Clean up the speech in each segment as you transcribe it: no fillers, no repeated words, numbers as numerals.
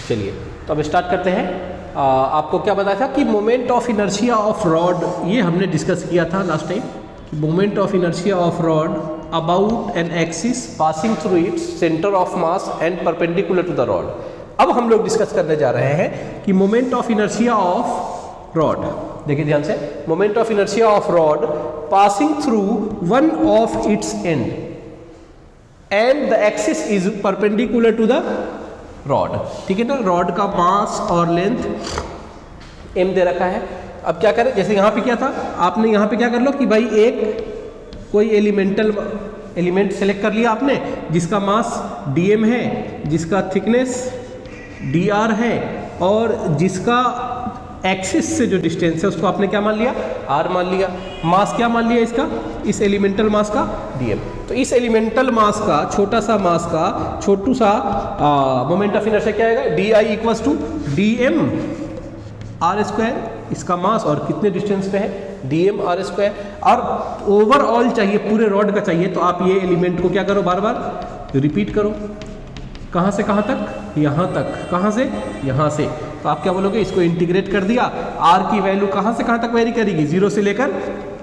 चलिए तो अब स्टार्ट करते हैं। आपको क्या बताया था कि moment of inertia of rod, ये हमने डिस्कस किया था लास्ट टाइम, कि moment of inertia of rod about an axis passing through its centre of mass and perpendicular to the rod. अब हम लोग डिस्कस करने जा रहे हैं कि moment of inertia of rod, देखिए ध्यान से, moment of inertia of rod passing through one of its end end the axis is perpendicular to the rod. ठीक है ना, रॉड का मास और लेंथ m दे रखा है। अब क्या करें, जैसे यहाँ पे क्या था, आपने यहाँ पे क्या कर लो कि भाई एक कोई एलिमेंट सेलेक्ट कर लिया आपने जिसका मास dm है, जिसका थिकनेस dr है और जिसका एक्सिस से जो डिस्टेंस है उसको आपने क्या मान लिया, r मान लिया। मास क्या मान लिया इसका, इस एलिमेंटल मास का dm। तो इस एलिमेंटल मास का छोटा सा मास का छोटू सा मोमेंट ऑफ इनर्शिया क्या आएगा, di equals to dm r square, इसका मास और कितने डिस्टेंस पे है, dm r स्क्वायर। और ओवरऑल चाहिए, पूरे रॉड का चाहिए, तो आप ये एलिमेंट को क्या करो, बार बार रिपीट करो। कहाँ से कहाँ तक, यहाँ तक। कहाँ से, यहाँ से। तो आप क्या बोलोगे, इसको इंटीग्रेट कर दिया, r की वैल्यू कहाँ से कहाँ तक वेरी करेगी, 0 से लेकर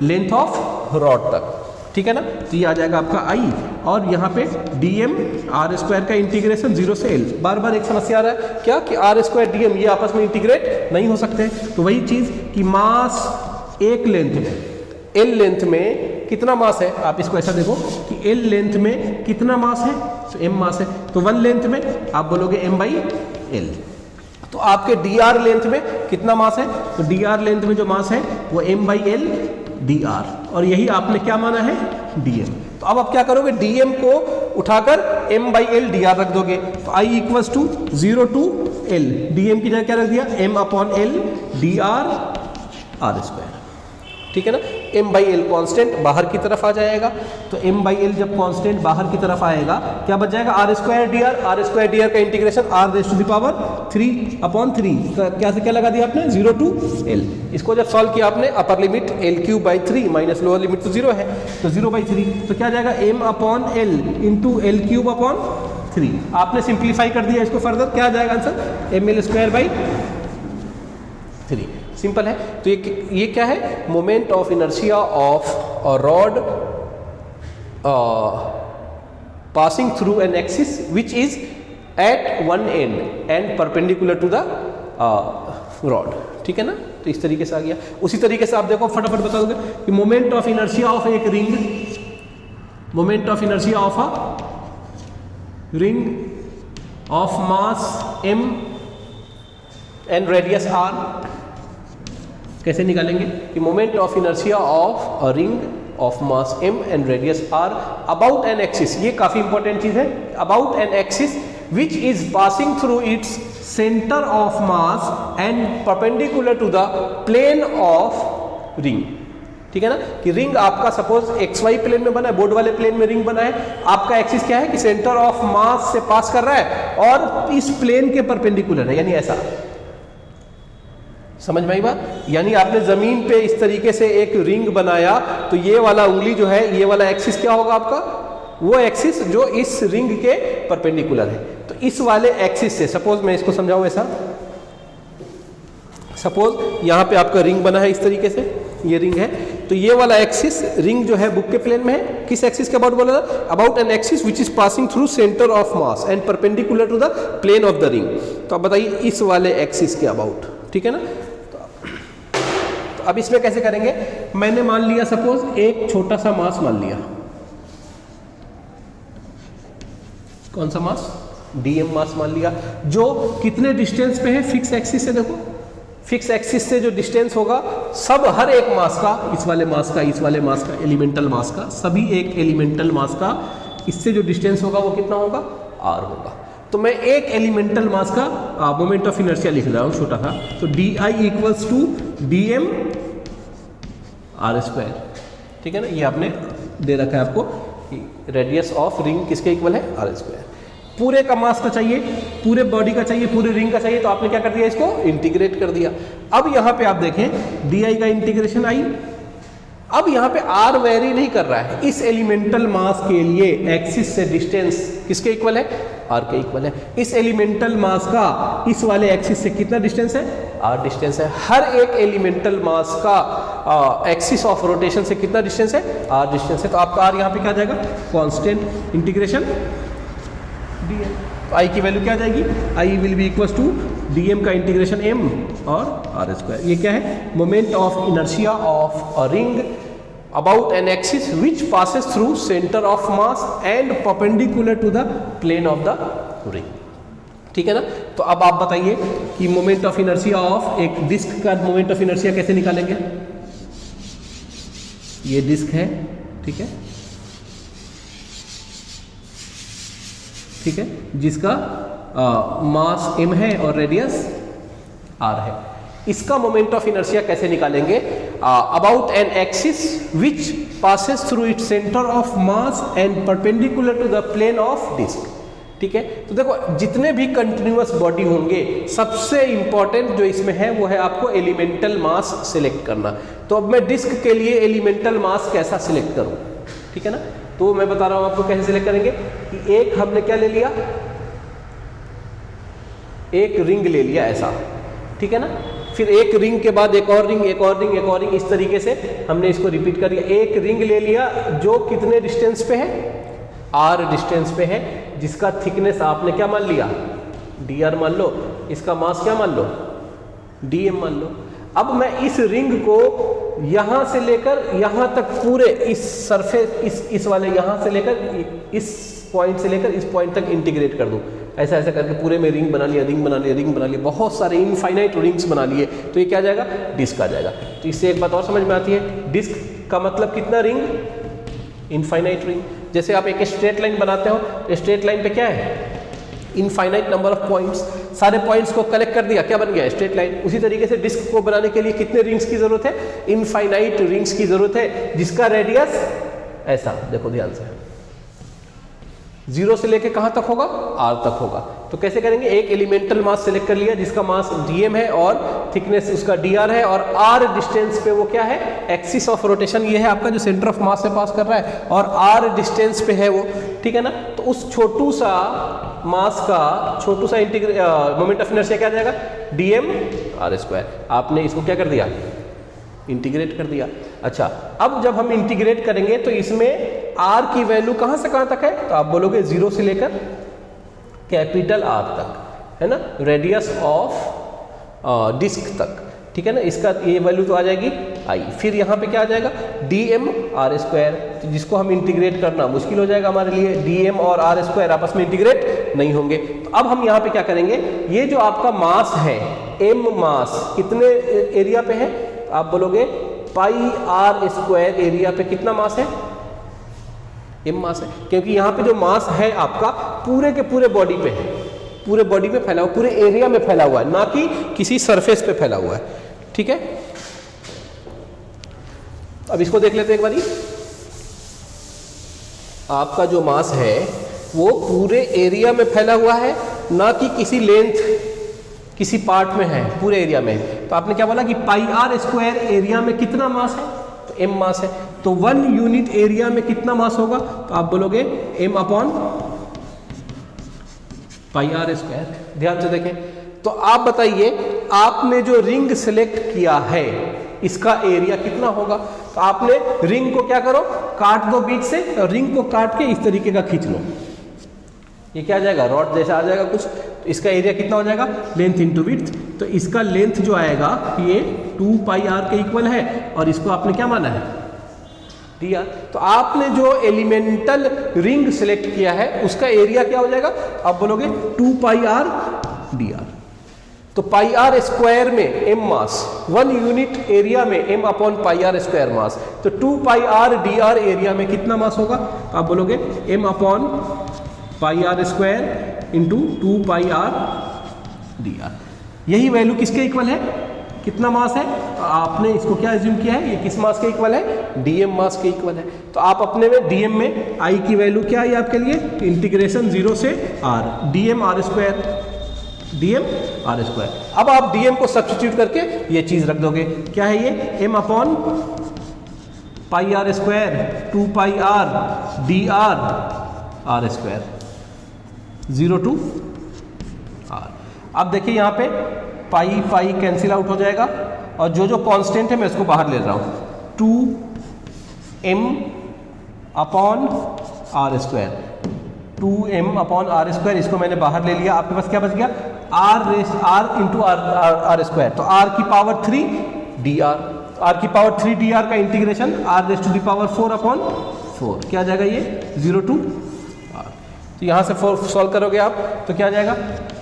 लेंथ ऑफ रॉड तक। ठीक है ना, तो ये आ जाएगा आपका i, और यहाँ पे dm r स्क्वायर का इंटीग्रेशन 0 से l। बार बार एक समस्या आ रहा है क्या कि r स्क्वायर dm ये आपस में इंटीग्रेट नहीं हो सकते। तो वही चीज़ कि मास एक लेंथ में, l लेंथ में कितना मास है, आप इसको ऐसा देखो कि l लेंथ में कितना मास है, तो m मास है। तो 1 लेंथ में आप बोलोगे m/l। तो आपके dr लेंथ में कितना मास है, तो dr लेंथ में जो मास है वो m/l dr, और यही आपने क्या माना है, dm। तो अब आप क्या करोगे, dm को उठाकर m/l dr रख दोगे, तो i equals to 0 to l, dm की जगह क्या रख दिया, m/l dr r स्क्वायर। ठीक है ना, m/l कांस्टेंट बाहर की तरफ आ जाएगा, तो m/l जब कांस्टेंट बाहर की तरफ आएगा क्या बच जाएगा, r स्क्वायर dr का integration r raise to the power 3/3 क्या से क्या लगा दिया आपने, 0 to l। इसको जब सॉल्व किया आपने, upper limit l³/3 minus lower limit तो 0 है, तो 0/3, तो क्या जाएगा m/l इंटू l³/3। आपने सिंप्लीफाई कर दिया इसको फर्दर, क्या आ जाएगा आंसर, ml²/3। सिंपल है। तो ये क्या है, moment of inertia of rod passing through an axis which is at one end end perpendicular to the rod. ठीक है ना, तो इस तरीके से आ गया। उसी तरीके से आप देखो, फटाफट बता दोगे कि मोमेंट ऑफ इनर्शिया ऑफ एक ring, moment of inertia of a ring of mass m and radius r, कैसे निकालेंगे कि moment of inertia of a ring of mass m and radius r about an axis, ये काफी important चीज है, about an axis which is passing through its centre of mass and perpendicular to the plane of ring. ठीक है ना, कि ring आपका suppose xy plane में बना है, बोर्ड वाले प्लेन में रिंग बना है, आपका एक्सिस क्या है कि सेंटर ऑफ मास से पास कर रहा है और इस प्लेन के परपेंडिकुलर है, यानी ऐसा, समझ में आई बात। यानी आपने जमीन पे इस तरीके से एक रिंग बनाया, तो ये वाला उंगली जो है, ये वाला एक्सिस क्या होगा आपका, वो एक्सिस जो इस रिंग के परपेंडिकुलर है। तो इस वाले एक्सिस से, सपोज मैं इसको समझाऊं ऐसा, सपोज यहाँ पे आपका रिंग बना है इस तरीके से, ये रिंग है, तो ये वाला एक्सिस, रिंग जो है बुक के प्लेन में है, किस एक्सिस के अबाउट बोला था, about an axis which is passing through centre of mass and perpendicular to the plane of the ring. तो अब बताइए इस वाले एक्सिस के अबाउट। ठीक है ना, अब इसमें कैसे करेंगे, मैंने मान लिया सपोज एक छोटा सा मास मान लिया, कौन सा मास, dm मास मान लिया, जो कितने डिस्टेंस पे है, फिक्स एक्सिस से। देखो फिक्स एक्सिस से जो डिस्टेंस होगा सब, हर एक मास का, इस वाले मास का, इस वाले मास का, एलिमेंटल मास का, सभी एक एलिमेंटल मास का, इससे जो डिस्टेंस होगा वो कितना होगा, r होगा। तो मैं एक एलिमेंटल मास का मोमेंट ऑफ इनर्शिया लिख रहा हूँ छोटा सा, तो di equals to dm r square. ठीक है ना, ये आपने दे रखा है आपको कि रेडियस ऑफ रिंग किसके इक्वल है, r स्क्वायर। पूरे का मास का चाहिए, पूरे बॉडी का चाहिए, पूरे रिंग का चाहिए, तो आपने क्या कर दिया, इसको इंटीग्रेट कर दिया। अब यहाँ पे आप देखें di का इंटीग्रेशन i, अब यहाँ पे r वेरी नहीं कर रहा है, इस एलिमेंटल मास के लिए एक्सिस से डिस्टेंस किसके इक्वल है, आर के इक्वल है। इस एलिमेंटल मास का इस वाले एक्सिस से कितना डिस्टेंस है, आर डिस्टेंस है। हर एक एलिमेंटल मास का एक्सिस ऑफ रोटेशन से कितना डिस्टेंस है, आर डिस्टेंस है। तो आपका आर यहाँ पे क्या आ जाएगा, कांस्टेंट इंटीग्रेशन डी एम। तो आई की वैल्यू क्या आ जाएगी, I will be equal to D M का इंटीग्रेशन एम और आर स्क्वायर। ये क्या है, moment of inertia of a ring about an axis which passes through center of mass and perpendicular to the plane of the ring। ठीक है ना। तो अब आप बताइए कि मोमेंट ऑफ इनर्शिया ऑफ एक डिस्क का मोमेंट ऑफ इनर्शिया कैसे निकालेंगे। ये डिस्क है, ठीक है, ठीक है, जिसका मास m है और रेडियस r है। इसका मोमेंट ऑफ इनर्शिया कैसे निकालेंगे, about an axis which passes through it centre of mass and perpendicular to the plane of disc. ठीक है, तो देखो जितने भी कंटिन्यूअस बॉडी होंगे सबसे इंपॉर्टेंट जो इसमें है वो है आपको एलिमेंटल मास सिलेक्ट करना। तो अब मैं डिस्क के लिए एलिमेंटल मास कैसा सिलेक्ट करूं, ठीक है ना। तो मैं बता रहा हूं आपको कैसे सिलेक्ट करेंगे कि एक हमने क्या ले लिया, एक रिंग ले लिया ऐसा, ठीक है ना। फिर एक रिंग के बाद एक और रिंग, एक और रिंग, एक और रिंग, इस तरीके से हमने इसको रिपीट कर लिया। एक रिंग ले लिया जो कितने डिस्टेंस पे है, आर डिस्टेंस पे है, जिसका थिकनेस आपने क्या मान लिया, डी आर मान लो, इसका मास क्या मान लो, डी एम मान लो। अब मैं इस रिंग को यहां से लेकर यहां तक पूरे इस सरफेस इस वाले यहां से लेकर इस पॉइंट से लेकर इस पॉइंट तक इंटीग्रेट कर दूं। ऐसा ऐसा करके पूरे में रिंग बना लिया, रिंग बना लिया, रिंग बना लिया, बहुत सारे इनफाइनाइट रिंग्स बना लिए। तो ये क्या आ जाएगा, डिस्क आ जाएगा। तो इससे एक बात और समझ में आती है, डिस्क का मतलब कितना रिंग, इनफाइनाइट रिंग। जैसे आप एक स्ट्रेट लाइन बनाते हो, स्ट्रेट लाइन पे क्या है, इनफाइनाइट नंबर ऑफ पॉइंट्स, सारे पॉइंट्स को कलेक्ट कर दिया, क्या बन गया, स्ट्रेट लाइन। उसी तरीके से डिस्क को बनाने के लिए कितने रिंग्स की जरूरत है, इनफाइनाइट रिंग्स की जरूरत है, जिसका रेडियस ऐसा, देखो ध्यान से, 0 से लेके कहां तक होगा, r तक होगा। तो कैसे करेंगे, एक एलिमेंटल मास सेलेक्ट कर लिया जिसका मास dm है और थिकनेस उसका dr है, और r डिस्टेंस पे वो क्या है, एक्सिस ऑफ रोटेशन ये है आपका जो सेंटर ऑफ मास से पास कर रहा है, और r डिस्टेंस पे है वो, ठीक है ना। तो उस छोटू सा मास का छोटू सा मोमेंट ऑफ इनर्शिया क्या आ जाएगा, dm r स्क्वायर। आपने इसको क्या कर दिया, इंटीग्रेट कर दिया। अच्छा, अब जब हम इंटीग्रेट करेंगे तो इसमें r की वैल्यू कहां से कहां तक है, तो आप बोलोगे 0 से लेकर कैपिटल R तक, है ना, रेडियस ऑफ डिस्क तक, ठीक है ना। इसका ये वैल्यू तो आ जाएगी I। फिर यहाँ पे क्या आ जाएगा, dm r स्क्वायर, तो जिसको हम इंटीग्रेट करना मुश्किल हो जाएगा हमारे लिए, dm और r स्क्वायर आपस में इंटीग्रेट नहीं होंगे। तो अब हम यहाँ पे क्या करेंगे, ये जो आपका मास है m मास कितने एरिया पे है, आप बोलोगे पाई r स्क्वायर एरिया पे कितना मास है, m मास है, क्योंकि यहाँ पे जो मास है आपका पूरे के पूरे बॉडी पे है, पूरे बॉडी में फैला हुआ, पूरे एरिया में फैला हुआ है, ना कि किसी सरफेस पे फैला हुआ है, ठीक है। अब इसको देख लेते हैं एक बारी। आपका जो मास है वो पूरे एरिया में फैला हुआ है, ना कि किसी लेंथ किसी पार्ट में है, पूरे एरिया में। तो आपने क्या बोला कि पाई r स्क्वायर एरिया में कितना मास है, तो m मास है। तो 1 यूनिट एरिया में कितना मास होगा, तो आप बोलोगे m upon pi r square. ध्यान से देखें, तो आप बताइए आपने जो रिंग सेलेक्ट किया है इसका एरिया कितना होगा। तो आपने रिंग को क्या करो, काट दो बीच से, और रिंग को काट के इस तरीके का खींच लो, ये क्या आ जाएगा, रॉड जैसा आ जाएगा कुछ। तो इसका एरिया कितना हो जाएगा, लेंथ इंटू विड्थ। तो इसका लेंथ जो आएगा ये 2 पाई r के इक्वल है, और इसको आपने क्या माना है, dr। तो आपने जो एलिमेंटल रिंग सेलेक्ट किया है उसका एरिया क्या हो जाएगा, आप बोलोगे 2 पाई r dr। तो पाई r स्क्वायर में m मास, 1 यूनिट एरिया में m upon pi r square मास। तो 2 पाई r dr एरिया में कितना मास होगा, तो आप बोलोगे m upon pi r square into 2 पाई r dr। यही वैल्यू किसके इक्वल है, कितना मास है, तो आपने इसको क्या एज्यूम किया है, ये किस मास के इक्वल है, dm मास के इक्वल है। तो आप अपने में dm में I की वैल्यू क्या है आपके लिए, इंटीग्रेशन 0 से r, dm r square, dm r square. अब आप dm को सब्स्टिट्यूट करके ये चीज रख दोगे, क्या है ये, m upon pi r square 2 pi r dr r square. 0 to r। अब देखिए यहाँ पे पाई पाई कैंसिल आउट हो जाएगा और जो जो कांस्टेंट है मैं इसको बाहर ले रहा हूँ, 2m upon R square, 2m upon R square, इसको मैंने बाहर ले लिया। आपके पास क्या बच गया, r इंटू आर स्क्वायर, तो r की पावर 3 dr, r की पावर 3 dr का integration r raise to the power 4 upon 4, क्या आ जाएगा ये 0 टू r। तो यहाँ से 4 सॉल्व करोगे आप तो क्या आ जाएगा,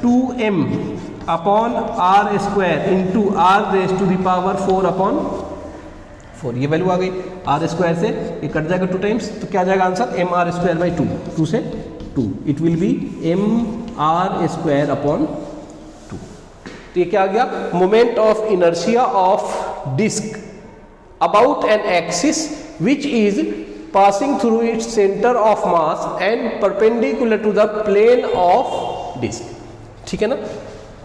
2m upon R square into R raise to the power 4 upon 4, ये वैल्यू आ गई। आर स्क्वायर से ये कट जाएगा 2 टाइम्स, तो क्या आ जाएगा answer, M R square by 2, 2 से 2, it will be M R square upon 2। तो ये क्या आ गया, moment of inertia of disc about an axis which is passing through its centre of mass and perpendicular to the plane of disc. ठीक है ना,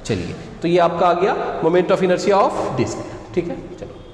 चलिए, तो ये आपका आ गया moment of inertia of disc. ठीक है, चलो।